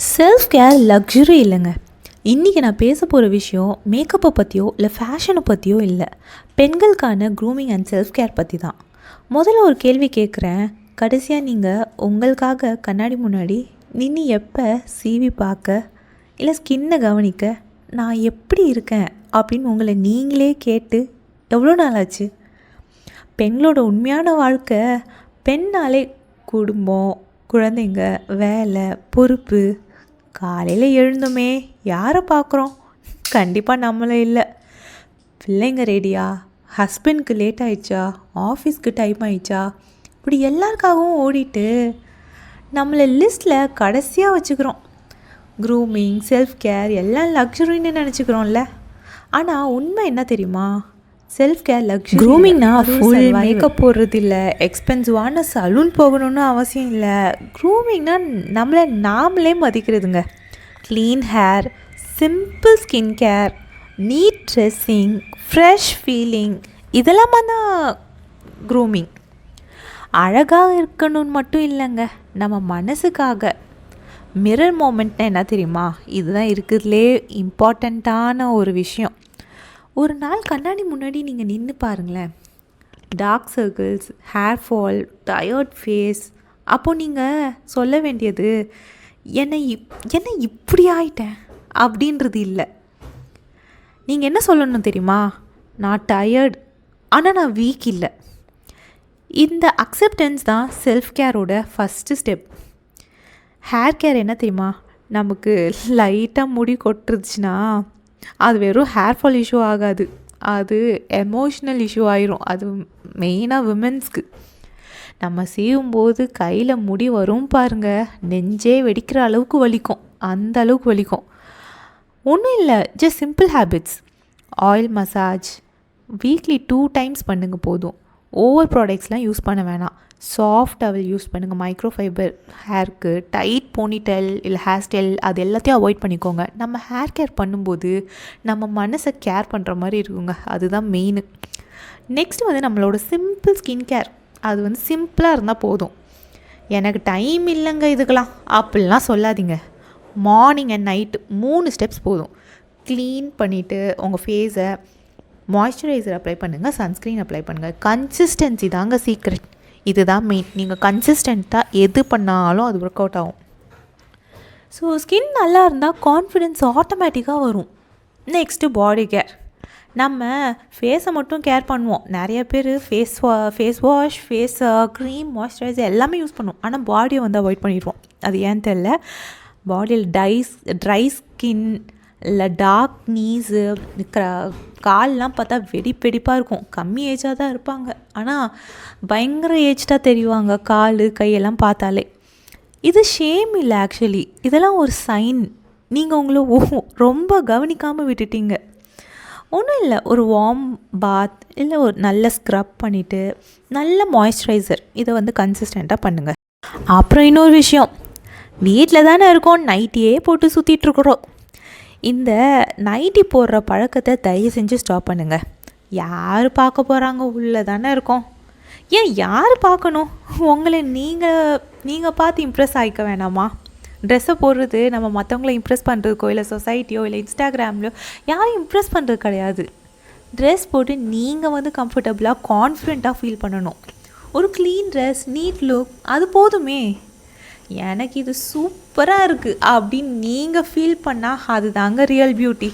Self care luxury இல்லைங்க. இன்றைக்கி நான் பேச போகிற விஷயம் மேக்கப்பை பற்றியோ இல்லை ஃபேஷனை பற்றியோ இல்லை, பெண்களுக்கான க்ரூமிங் அண்ட் செல்ஃப் கேர் பற்றி தான். முதல்ல ஒரு கேள்வி கேட்குறேன். கடைசியாக நீங்கள் உங்களுக்காக கண்ணாடி முன்னாடி நின்று எப்போ சீவி பார்க்க இல்லை ஸ்கின்னை கவனிக்க நான் எப்படி இருக்கேன் அப்படின்னு உங்களை நீங்களே கேட்டு எவ்வளோ நாள் ஆச்சு? பெண்களோட உண்மையான வாழ்க்கை பெண்ணாலே குடும்பம், குழந்தைங்க, வேலை, பொறுப்பு. காலையில் எழுந்தோமே யாரை பார்க்குறோம்? கண்டிப்பாக நம்மளே இல்லை. பிள்ளைங்க ரெடியா, ஹஸ்பண்ட்க்கு லேட் ஆயிடுச்சா, ஆஃபீஸ்க்கு டைம் ஆயிடுச்சா, இப்படி எல்லாருக்காகவும் ஓடிட்டு நம்மளை லிஸ்ட்டில் கடைசியாக வச்சுக்கிறோம். க்ரூமிங், செல்ஃப் கேர் எல்லாம் லக்ஸுரின்னு நினச்சிக்கிறோம்ல. ஆனால் உண்மை என்ன தெரியுமா? Self care luxury. க்ரூமிங்னா ஃபுல் மேக்கப் போடுறது இல்லை, எக்ஸ்பென்சிவான சலூன் போகணுன்னு அவசியம் இல்லை. க்ரூமிங்னா நம்மளை நாமளே மதிக்கிறதுங்க. Clean hair, simple skin care, neat dressing, fresh feeling, இதெல்லாமா தான் க்ரூமிங். அழகாக இருக்கணும்னு மட்டும் இல்லைங்க, நம்ம மனசுக்காக. மிரர் மோமெண்ட்னா என்ன தெரியுமா? இதுதான் இருக்கிறதுலே இம்பார்ட்டண்ட்டான ஒரு விஷயம். ஒரு நாள் கண்ணாடி முன்னாடி நீங்கள் நின்று பாருங்களேன். Dark circles, hair fall, tired face. அப்போது நீங்கள் சொல்ல வேண்டியது என்னை இப்படி ஆயிட்டேன் அப்படின்றது இல்லை. நீங்கள் என்ன சொல்லணும் தெரியுமா? நான் டயர்ட், ஆனால் நான் வீக் இல்லை. இந்த அக்செப்டன்ஸ் தான் செல்ஃப் கேரோட ஃபஸ்ட்டு ஸ்டெப். ஹேர் கேர் என்ன தெரியுமா? நமக்கு லைட்டாக முடி கொட்டுருச்சுன்னா அது வெறும் ஹேர் ஃபால் இஷ்யூ ஆகாது, அது எமோஷ்னல் இஷ்யூ ஆயிரும். அது மெயினாக விமென்ஸ்க்கு. நம்ம செய்யும்போது கையில் முடி வரும் பாருங்கள், நெஞ்சே வெடிக்கிற அளவுக்கு வலிக்கும், அந்த அளவுக்கு வலிக்கும். ஒன்றும் இல்லை, just simple habits. Oil massage weekly 2 times பண்ணுங்க போதும். ஓவர் ப்ராடக்ட்ஸ்லாம் யூஸ் பண்ண வேணாம். சாஃப்ட் டவல் யூஸ் பண்ணுங்கள். மைக்ரோ ஃபைபர் ஹேருக்கு. டைட் போனிடெயில் இல்லை ஹேர் ஸ்டைல் அது எல்லாத்தையும் அவாய்ட் பண்ணிக்கோங்க. நம்ம ஹேர் கேர் பண்ணும்போது நம்ம மனசை கேர் பண்ணுற மாதிரி இருக்குங்க, அதுதான் மெயின். நெக்ஸ்ட் நம்மளோட சிம்பிள் ஸ்கின் கேர். அது சிம்பிளாக இருந்தால் போதும். எனக்கு டைம் இல்லைங்க இதுக்கெல்லாம் அப்படிலாம் சொல்லாதீங்க. மார்னிங் அண்ட் நைட்டு 3 steps போதும். க்ளீன் பண்ணிவிட்டு உங்கள் ஃபேஸை மாய்ஸ்சரைசர் அப்ளை பண்ணுங்கள், சன்ஸ்க்ரீன் அப்ளை பண்ணுங்கள். கன்சிஸ்டன்சி தாங்க சீக்ரெட். இதுதான் மெயின். நீங்கள் கன்சிஸ்டண்ட்டாக எது பண்ணாலும் அது ஒர்க் அவுட் ஆகும். ஸோ ஸ்கின் நல்லா இருந்தால் கான்ஃபிடென்ஸ் ஆட்டோமேட்டிக்காக வரும். Next body care. நம்ம ஃபேஸை மட்டும் கேர் பண்ணுவோம். நிறைய பேர் face wash, face cream, moisturiser எல்லாமே யூஸ் பண்ணுவோம். ஆனால் பாடியை அவாய்ட் பண்ணிடுவோம். அது ஏன்னு தெரில. பாடியில் ட்ரை ஸ்கின் இல்லை டார்க் நீஸு, கால்லாம் பார்த்தா வெடிப்பாக இருக்கும். கம்மி ஏஜாக தான் இருப்பாங்க, ஆனால் பயங்கர ஏஜ்டாக தெரியுவாங்க கால் கையெல்லாம் பார்த்தாலே. இது ஷேம் இல்லை ஆக்சுவலி, இதெல்லாம் ஒரு சைன். நீங்கள் உங்களை ரொம்ப கவனிக்காமல் விட்டுட்டீங்க. ஒன்றும் இல்லை, ஒரு வார்ம் பாத் இல்லை ஒரு நல்ல ஸ்க்ரப் பண்ணிவிட்டு நல்ல மாய்ஸ்சரைசர் இதை கன்சிஸ்டண்ட்டாக பண்ணுங்கள். அப்புறம் இன்னொரு விஷயம், வீட்டில் தானே இருக்கோம், நைட்டியே போட்டு சுற்றிட்டுருக்குறோம். இந்த நைட்டி போடுற பழக்கத்தை தயவு செஞ்சு ஸ்டாப் பண்ணுங்கள். யார் பார்க்க போகிறாங்க? உள்ளே தானே இருக்கோம். ஏன் யார் பார்க்கணும்? உங்களை நீங்கள் பார்த்து இம்ப்ரெஸ் ஆகிக்க வேணாமா? ட்ரெஸ்ஸை போடுறது நம்ம மற்றவங்கள இம்ப்ரெஸ் பண்ணுறதுக்கோ இல்லை சொசைட்டியோ இல்லை இன்ஸ்டாகிராம்லையோ யாரையும் இம்ப்ரெஸ் பண்ணுறது கிடையாது. ட்ரெஸ் போட்டு நீங்கள் கம்ஃபர்டபுளாக கான்ஃபிடெண்ட்டாக ஃபீல் பண்ணணும். ஒரு க்ளீன் ட்ரெஸ், நீட் லுக், அது போதுமே. எனக்கு இது சூப்பராக இருக்குது அப்படின்னு நீங்கள் ஃபீல் பண்ணால் அது தாங்க ரியல் பியூட்டி.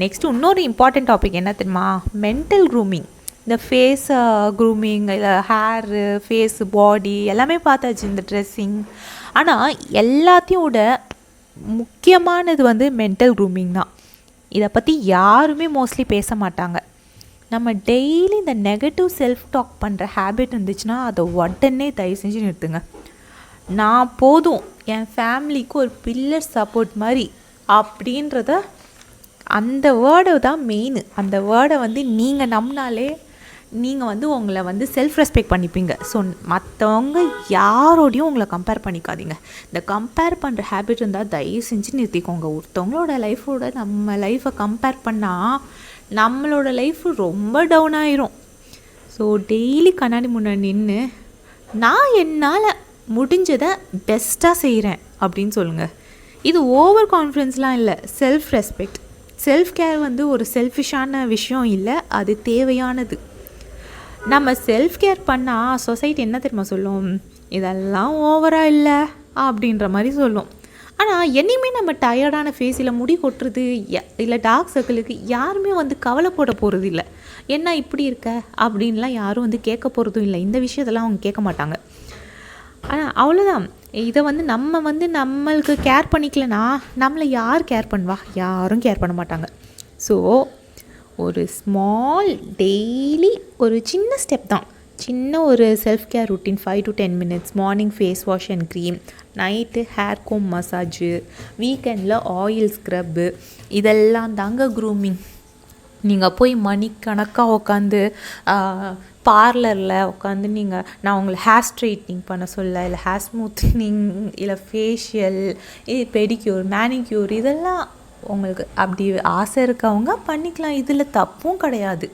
நெக்ஸ்ட்டு இன்னொரு இம்பார்ட்டண்ட் டாபிக் என்ன தெரியுமா? Mental grooming. இந்த ஃபேஸ் க்ரூமிங், இல்லை ஹேரு, ஃபேஸு, பாடி எல்லாமே பார்த்தாச்சு, இந்த ட்ரெஸ்ஸிங். ஆனால் எல்லாத்தையோட முக்கியமானது மென்டல் க்ரூமிங் தான். இதை பற்றி யாருமே மோஸ்ட்லி பேச மாட்டாங்க. நம்ம டெய்லி இந்த நெகட்டிவ் செல்ஃப் டாக் பண்ணுற ஹேபிட் இருந்துச்சுன்னா அதை உடனே தயவு செஞ்சு நிறுத்துங்க. நான் போதும், என் ஃபேமிலிக்கு ஒரு பில்லர் சப்போர்ட் மாதிரி அப்படின்றத, அந்த வேர்டை தான் மெயின். அந்த வேர்டை நீங்கள் நம்பினாலே நீங்கள் உங்களை செல்ஃப் ரெஸ்பெக்ட் பண்ணிப்பீங்க. ஸோ மற்றவங்க யாரோடையும் உங்களை கம்பேர் பண்ணிக்காதீங்க. இந்த கம்பேர் பண்ணுற ஹேபிட் இருந்தால் தயவு செஞ்சு நிறுத்திக்கோங்க. ஒருத்தவங்களோட லைஃபோட நம்ம லைஃப்பை கம்பேர் பண்ணால் நம்மளோட லைஃப் ரொம்ப டவுன் ஆயிரும். ஸோ டெய்லி கண்ணாடி முன்னாடி நின்று நான் என்னால் முடிஞ்சதை பெஸ்ட்டாக செய்கிறேன் அப்படின்னு சொல்லுங்கள். இது ஓவர் கான்ஃபிடென்ஸ்லாம் இல்லை, செல்ஃப் ரெஸ்பெக்ட். செல்ஃப் கேர் வந்து ஒரு செல்ஃபிஷான விஷயம் இல்லை, அது தேவையானது. நம்ம செல்ஃப் கேர் பண்ணால் சொசைட்டி என்ன தெரியுமா சொல்லும், இதெல்லாம் ஓவராக இல்லை அப்படின்ற மாதிரி சொல்லும். ஆனால் என்னையுமே நம்ம டயர்டான ஃபேஸில் முடி கொட்டுறது இல்லை டார்க் சர்க்கிளுக்கு யாருமே வந்து கவலைப்பட போகிறது இல்லை. என்ன இப்படி இருக்க அப்படின்லாம் யாரும் வந்து கேட்க போகிறதும் இல்லை. இந்த விஷயத்தெல்லாம் அவங்க கேட்க மாட்டாங்க. ஆனால் அவ்வளோதான். இதை வந்து நம்ம வந்து நம்மளுக்கு கேர் பண்ணிக்கலனா நம்மளை யார் கேர் பண்ணுவா? யாரும் கேர் பண்ண மாட்டாங்க. ஸோ ஒரு ஸ்மால் டெய்லி ஒரு சின்ன ஸ்டெப் தான், சின்ன ஒரு self care routine 5 to 10 minutes. Morning face wash and cream, night hair comb massage, வீக்கெண்டில் ஆயில் ஸ்க்ரப்பு, இதெல்லாம் தாங்க க்ரூமிங். நீங்கள் போய் மணிக்கணக்காக உட்காந்து பார்லரில் உட்காந்து நான் உங்களை ஹேர் ஸ்ட்ரைட்னிங் பண்ண சொல்ல, இல்லை ஹேர் ஸ்மூத்னிங், இல்லை ஃபேஷியல், பெடிக்யூர், மேனிக்யூர், இதெல்லாம் உங்களுக்கு அப்படி ஆசை இருக்கவங்க பண்ணிக்கலாம், இதில் தப்பும் கிடையாது.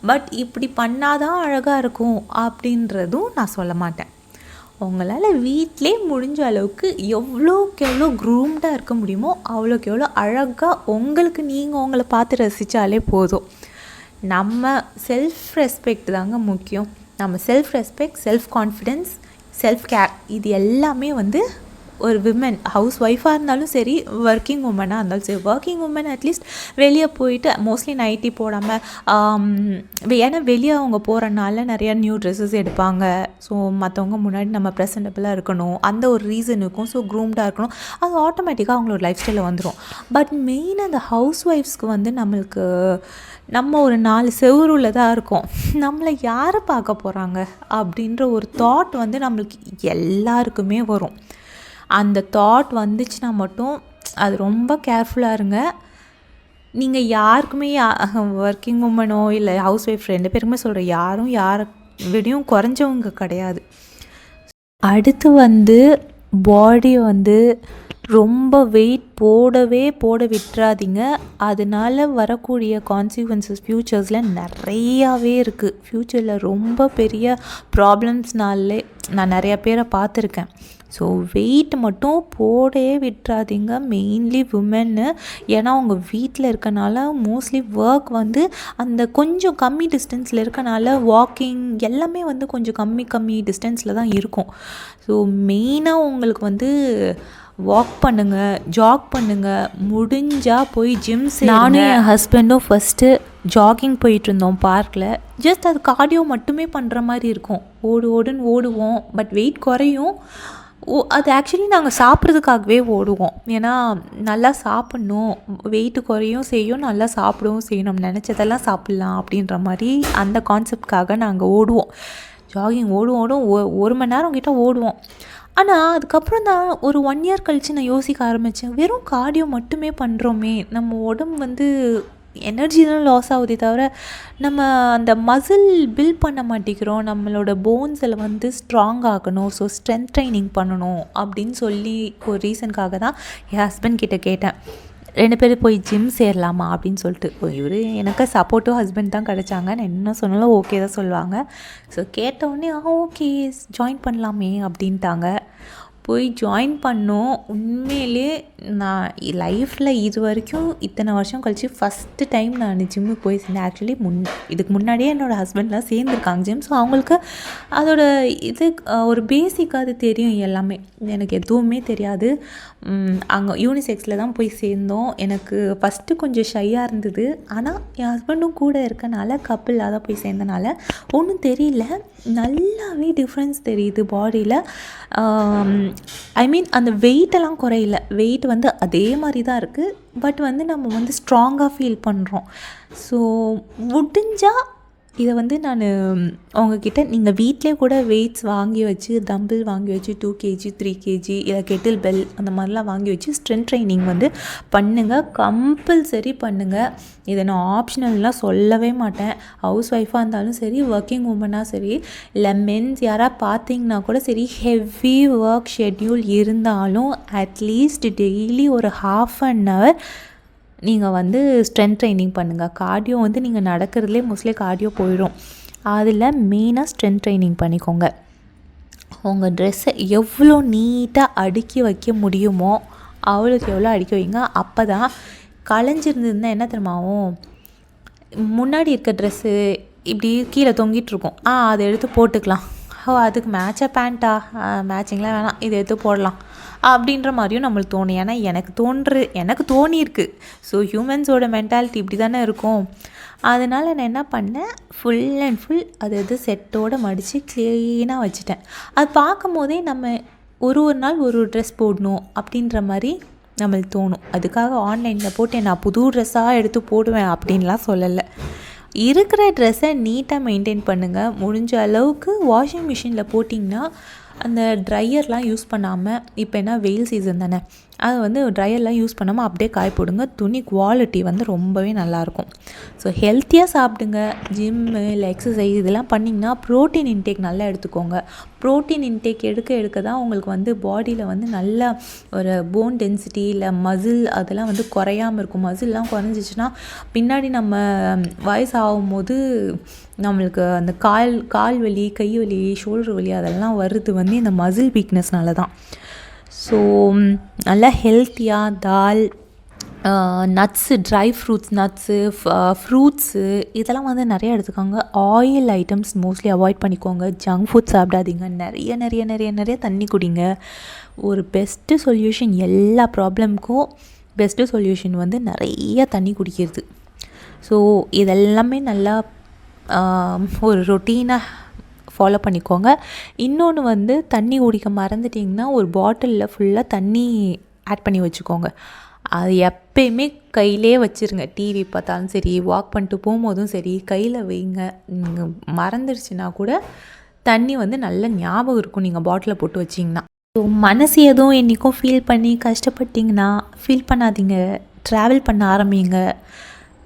பட் இப்படி பண்ணாதான் அழகாக இருக்கும் அப்படின்றதும் நான் சொல்ல மாட்டேன். உங்களால் வீட்டிலே முடிஞ்ச அளவுக்கு எவ்வளோக்கு எவ்வளோ க்ரூம்டாக இருக்க முடியுமோ அவ்வளோக்கு எவ்வளோ அழகாக உங்களுக்கு நீங்கள் உங்களை பார்த்து ரசித்தாலே போதும். நம்ம செல்ஃப் ரெஸ்பெக்ட் தாங்க முக்கியம். நம்ம self respect, self confidence, self care, இது எல்லாமே வந்து ஒரு விமன் ஹவுஸ் ஒய்ஃபாக இருந்தாலும் சரி, ஒர்க்கிங் உமனாக இருந்தாலும் சரி. ஒர்க்கிங் உமன் அட்லீஸ்ட் வெளியே போயிட்டு மோஸ்ட்லி நைட்டி போடாமல், ஏன்னா வெளியே அவங்க போகிறனால நிறையா நியூ ட்ரெஸ்ஸஸ் எடுப்பாங்க. ஸோ மற்றவங்க முன்னாடி நம்ம ப்ரெசன்டபுளாக இருக்கணும், அந்த ஒரு ரீசன் இருக்கும். ஸோ க்ரூம்டாக இருக்கணும், அது ஆட்டோமேட்டிக்காக அவங்களோட லைஃப் ஸ்டைலில் வந்துடும். பட் மெயினாக அந்த ஹவுஸ் ஒய்ஃப்ஸ்க்கு வந்து நம்மளுக்கு நம்ம ஒரு 4 செவுருள்ளதாக இருக்கும், நம்மளை யாரை பார்க்க போகிறாங்க அப்படின்ற ஒரு தாட் வந்து நம்மளுக்கு எல்லாருக்குமே வரும். அந்த தாட் வந்துச்சுன்னா மட்டும் அது ரொம்ப கேர்ஃபுல்லாக இருங்க. நீங்கள் யாருக்குமே ஒர்க்கிங் உமனோ இல்லை ஹவுஸ் ஒய்ஃப் 2 பேருக்குமே சொல்கிறேன், யாரும் யாரை விடையும் குறைஞ்சவங்க கிடையாது. அடுத்து வந்து பாடியை வந்து ரொம்ப வெயிட் போட விட்டுறாதீங்க. அதனால் வரக்கூடிய கான்சிக்வன்சஸ் ஃப்யூச்சர்ஸில் நிறையாவே இருக்குது. ஃப்யூச்சரில் ரொம்ப பெரிய ப்ராப்ளம்ஸ்னாலே நான் நிறையா பேரை பார்த்துருக்கேன். ஸோ வெயிட் மட்டும் போடவே விட்டுறாதீங்க, மெயின்லி விமென்னு. ஏன்னா அவங்க வீட்டில் இருக்கனால மோஸ்ட்லி ஒர்க் வந்து அந்த கொஞ்சம் கம்மி டிஸ்டன்ஸில் இருக்கனால வாக்கிங் எல்லாமே வந்து கொஞ்சம் கம்மி டிஸ்டன்ஸில் தான் இருக்கும். ஸோ மெயினாக உங்களுக்கு வந்து வாக் பண்ணுங்கள், ஜாக் பண்ணுங்கள், முடிஞ்சால் போய் ஜிம். நானும் என் ஹஸ்பண்டும் ஃபஸ்ட்டு ஜாகிங் போயிட்டுருந்தோம் பார்க்கில். ஜஸ்ட் அது கார்டியோ மட்டுமே பண்ணுற மாதிரி இருக்கும், ஓடுன்னு ஓடுவோம், பட் வெயிட் குறையும். அது ஆக்சுவலி நாங்கள் சாப்பிட்றதுக்காகவே ஓடுவோம். ஏன்னா நல்லா சாப்பிட்ணும், வெயிட்டு குறையும் செய்யும், நல்லா சாப்பிடவும் செய்யணும், நினச்சதெல்லாம் சாப்பிட்லாம் அப்படின்ற மாதிரி அந்த கான்செப்ட்காக நாங்கள் ஓடுவோம். ஜாகிங் ஓடும் 1 மணி நேரம் கிட்ட ஓடுவோம். ஆனால் அதுக்கப்புறம் தான் ஒரு 1 இயர் கழித்து நான் யோசிக்க ஆரம்பித்தேன், வெறும் கார்டியோ மட்டுமே பண்ணுறோமே, நம்ம உடம்பு வந்து எனர்ஜி தான் லாஸ் ஆகுதே தவிர நம்ம அந்த மசில் பில்ட் பண்ண மாட்டேங்கிறோம். நம்மளோட போன்ஸில் வந்து ஸ்ட்ராங் ஆகணும், ஸோ ஸ்ட்ரென்த் ட்ரைனிங் பண்ணணும் அப்படின்னு சொல்லி ஒரு ரீசனுக்காக தான் என் ஹஸ்பண்ட் கிட்டே கேட்டேன், 2 பேரும் போய் ஜிம் சேரலாமா அப்படின்னு சொல்லிட்டு. இவர் எனக்கு சப்போர்ட்டிவ் ஹஸ்பண்ட் தான் கிடச்சாங்க. நான் என்ன சொன்னாலும் ஓகே தான் சொல்லுவாங்க. ஸோ கேட்டவுடனே ஓகே ஜாயின் பண்ணலாமே அப்படின்ட்டாங்க. போய் ஜாயின் பண்ணோம். உண்மையிலே நான் லைஃப்பில் இது வரைக்கும் இத்தனை வருஷம் கழித்து ஃபஸ்ட்டு டைம் நான் ஜிம்முக்கு போய் சேர்ந்தேன். ஆக்சுவலி இதுக்கு முன்னாடியே என்னோடய ஹஸ்பண்ட்லாம் சேர்ந்துருக்காங்க ஜிம். ஸோ அவங்களுக்கு அதோட இது ஒரு பேசிக்காக அது தெரியும். எல்லாமே எனக்கு எதுவுமே தெரியாது. அங்கே யூனிசெக்ஸில் தான் போய் சேர்ந்தோம். எனக்கு ஃபஸ்ட்டு கொஞ்சம் ஷையாக இருந்தது. ஆனால் என் ஹஸ்பண்டும் கூட இருக்கனால கப்பிளாக தான் போய் சேர்ந்தனால ஒன்றும் தெரியல, நல்லாவே டிஃப்ரென்ஸ் தெரியுது பாடியில். ஐ மீன் அந்த வெயிட்டெல்லாம் குறையில, வெயிட் வந்து அதே மாதிரி தான் இருக்குது. பட் வந்து நம்ம வந்து ஸ்ட்ராங்காக ஃபீல் பண்ணுறோம். ஸோ முடிஞ்சால் இதை வந்து நான் உங்ககிட்ட நீங்கள் வீட்டிலே கூட வெயிட்ஸ் வாங்கி வச்சு, டம்பிள் வாங்கி வச்சு 2 kg 3 kg இல்லை கெட்டில் பெல் அந்த மாதிரிலாம் வாங்கி வச்சு ஸ்ட்ரென்த் ட்ரைனிங் வந்து பண்ணுங்கள், கம்பல்சரி பண்ணுங்கள். இதை நான் ஆப்ஷனல்லாம் சொல்லவே மாட்டேன். ஹவுஸ் ஒய்ஃபாக இருந்தாலும் சரி, ஒர்க்கிங் உமனாக சரி, இல்லை மென்ஸ் யாராவது பார்த்தீங்கன்னா கூட சரி, ஹெவி ஒர்க் ஷெட்யூல் இருந்தாலும் அட்லீஸ்ட் டெய்லி ஒரு 1/2 hour நீங்கள் வந்து ஸ்ட்ரென்த் ட்ரைனிங் பண்ணுங்கள். கார்டியோ வந்து நீங்கள் நடக்கிறதுலே மோஸ்ட்லி கார்டியோ போயிடும். அதில் மெயினாக ஸ்ட்ரென்த் ட்ரைனிங் பண்ணிக்கோங்க. உங்கள் ட்ரெஸ்ஸை எவ்வளோ நீட்டாக அடுக்கி வைக்க முடியுமோ அவளுக்கு எவ்வளோ அடிக்க வைங்க. அப்போ தான் களைஞ்சிருந்ததுன்னா என்ன தெரியுமாவும், முன்னாடி இருக்க ட்ரெஸ்ஸு இப்படி கீழே தொங்கிட்டுருக்கும். அதை எடுத்து போட்டுக்கலாம். அதுக்கு மேட்சாக பேண்ட்டா, மேட்சிங்லாம் வேணாம், இதை எடுத்து போடலாம் அப்படின்ற மாதிரியும் நம்மளுக்கு தோணும். ஏன்னா எனக்கு தோணியிருக்கு. ஸோ ஹியூமன்ஸோட மென்டாலிட்டி இப்படி தானே இருக்கும். அதனால் நான் என்ன பண்ணேன், ஃபுல் அண்ட் ஃபுல் அது செட்டோடு மடித்து க்ளீனாக வச்சுட்டேன். அது பார்க்கும் போதே நம்ம ஒரு நாள் ஒரு ட்ரெஸ் போடணும் அப்படின்ற மாதிரி நம்மளுக்கு தோணும். அதுக்காக ஆன்லைனில் போட்டு நான் புது ட்ரெஸ்ஸாக எடுத்து போடுவேன் அப்படின்லாம் சொல்லலை. இருக்கிற ட்ரெஸ்ஸை நீட்டாக மெயின்டைன் பண்ணுங்கள். முடிஞ்ச அளவுக்கு வாஷிங் மிஷினில் போட்டிங்கன்னா அந்த ட்ரையர்லாம் யூஸ் பண்ணாமல், இப்போ என்ன வெயில் சீசன் தானே, அது ட்ரையர்லாம் யூஸ் பண்ணாமல் அப்படியே காய போடுங்க. துணி குவாலிட்டி ரொம்பவே நல்லாயிருக்கும். ஸோ ஹெல்த்தியாக சாப்பிடுங்க. ஜிம்மு இல்லை எக்ஸசைஸ் இதெல்லாம் பண்ணிங்கன்னா ப்ரோட்டீன் இன்டேக் நல்லா எடுத்துக்கோங்க. ப்ரோட்டீன் இன்டேக் எடுக்க தான் உங்களுக்கு பாடியில் நல்லா ஒரு போன் டென்சிட்டி இல்லை மசில் அதெல்லாம் குறையாமல் இருக்கும். மசில்லாம் குறைஞ்சிச்சின்னா பின்னாடி நம்ம வயசு ஆகும்போது நம்மளுக்கு அந்த கால் வலி, கை வலி, ஷோல்டர் வலி அதெல்லாம் வருது இந்த மசில் வீக்னஸ்னால தான். ஸோ நல்லா ஹெல்த்தியாக தால், நட்ஸு, ட்ரை நட்ஸு, ஃப்ரூட்ஸு இதெல்லாம் நிறைய எடுத்துக்கோங்க. ஆயில் ஐட்டம்ஸ் மோஸ்ட்லி அவாய்ட் பண்ணிக்கோங்க. ஜங்க் ஃபுட் சாப்பிடாதீங்க. நிறைய நிறைய நிறைய நிறைய தண்ணி குடிங்க. ஒரு பெஸ்ட்டு சொல்யூஷன் எல்லா ப்ராப்ளம்க்கும் பெஸ்ட்டு சொல்யூஷன் நிறைய தண்ணி குடிக்கிறது. ஸோ இதெல்லாமே நல்லா ஒரு ரொட்டீனாக ஃபாலோ பண்ணிக்கோங்க. இன்னொன்று தண்ணி குடிக்க மறந்துட்டிங்கன்னா ஒரு பாட்டிலில் ஃபுல்லாக தண்ணி ஆட் பண்ணி வச்சுக்கோங்க. அது எப்பயுமே கையிலே வச்சுருங்க. டிவி பார்த்தாலும் சரி, வாக் பண்ணிட்டு போகும்போதும் சரி, கையில் வைங்க. நீங்கள் மறந்துடுச்சுன்னா கூட தண்ணி நல்ல ஞாபகம் இருக்கும் நீங்கள் பாட்டிலில் போட்டு வச்சிங்கன்னா. ஸோ மனசு எதுவும் என்றைக்கும் ஃபீல் பண்ணி கஷ்டப்பட்டிங்கன்னா ஃபீல் பண்ணாதீங்க. ட்ராவல் பண்ண ஆரம்பிங்க.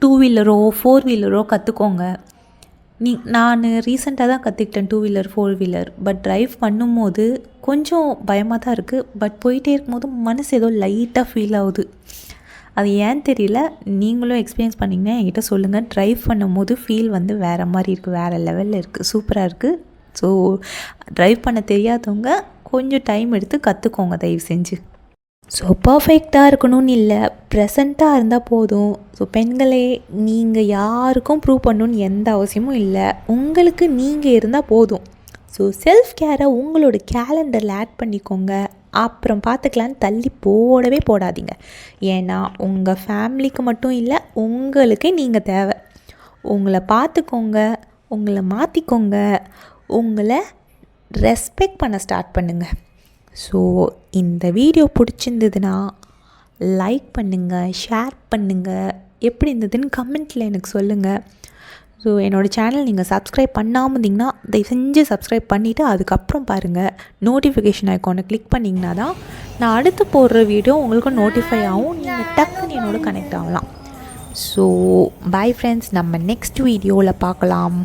2 வீலரோ 4 வீலரோ கற்றுக்கோங்க. நான் ரீசெண்டாக தான் கற்றுக்கிட்டேன் 2 வீலர் 4 வீலர். பட் ட்ரைவ் பண்ணும்போது கொஞ்சம் பயமாக தான் இருக்குது. பட் போயிட்டே இருக்கும்போது மனசு ஏதோ லைட்டாக ஃபீல் ஆகுது. அது ஏன்னு தெரியல. நீங்களும் எக்ஸ்பீரியன்ஸ் பண்ணிங்கன்னா என்கிட்ட சொல்லுங்கள். ட்ரைவ் பண்ணும்போது ஃபீல் வேறு மாதிரி இருக்குது, வேறு லெவலில் இருக்குது, சூப்பராக இருக்குது. ஸோ ட்ரைவ் பண்ண தெரியாதவங்க கொஞ்சம் டைம் எடுத்து கற்றுக்கோங்க தயவு செஞ்சு. ஸோ பர்ஃபெக்டாக இருக்கணும்னு இல்லை, ப்ரெசண்ட்டாக இருந்தால் போதும். ஸோ பெண்களே, நீங்கள் யாருக்கும் ப்ரூவ் பண்ணணுன்னு எந்த அவசியமும் இல்லை. உங்களுக்கு நீங்கள் இருந்தால் போதும். ஸோ செல்ஃப் கேரை உங்களோட கேலண்டரில் ஆட் பண்ணிக்கோங்க. அப்புறம் பார்த்துக்கலான்னு தள்ளி போடவே போடாதீங்க. ஏன்னா உங்கள் ஃபேமிலிக்கு மட்டும் இல்லை, உங்களுக்கே நீங்கள் தேவை. உங்களை பார்த்துக்கோங்க, உங்களை மாற்றிக்கோங்க, உங்களை ரெஸ்பெக்ட் பண்ண ஸ்டார்ட் பண்ணுங்கள். ஸோ இந்த வீடியோ பிடிச்சிருந்ததுன்னா லைக் பண்ணுங்கள், ஷேர் பண்ணுங்கள். எப்படி இருந்ததுன்னு கமெண்ட்டில் எனக்கு சொல்லுங்கள். ஸோ என்னோடய சேனல் நீங்கள் சப்ஸ்கிரைப் பண்ணாமல் இருந்தீங்கன்னா தயவு செஞ்சு சப்ஸ்கிரைப் பண்ணிவிட்டு அதுக்கப்புறம் பாருங்கள். நோட்டிஃபிகேஷன் ஐக்கானை கிளிக் பண்ணிங்கன்னா தான் நான் அடுத்து போடுற வீடியோ உங்களுக்கு நோட்டிஃபை ஆகும். நீங்கள் டக்குன்னு என்னோட கனெக்ட் ஆகலாம். ஸோ பை ஃப்ரெண்ட்ஸ், நம்ம நெக்ஸ்ட் வீடியோவில் பார்க்கலாம்.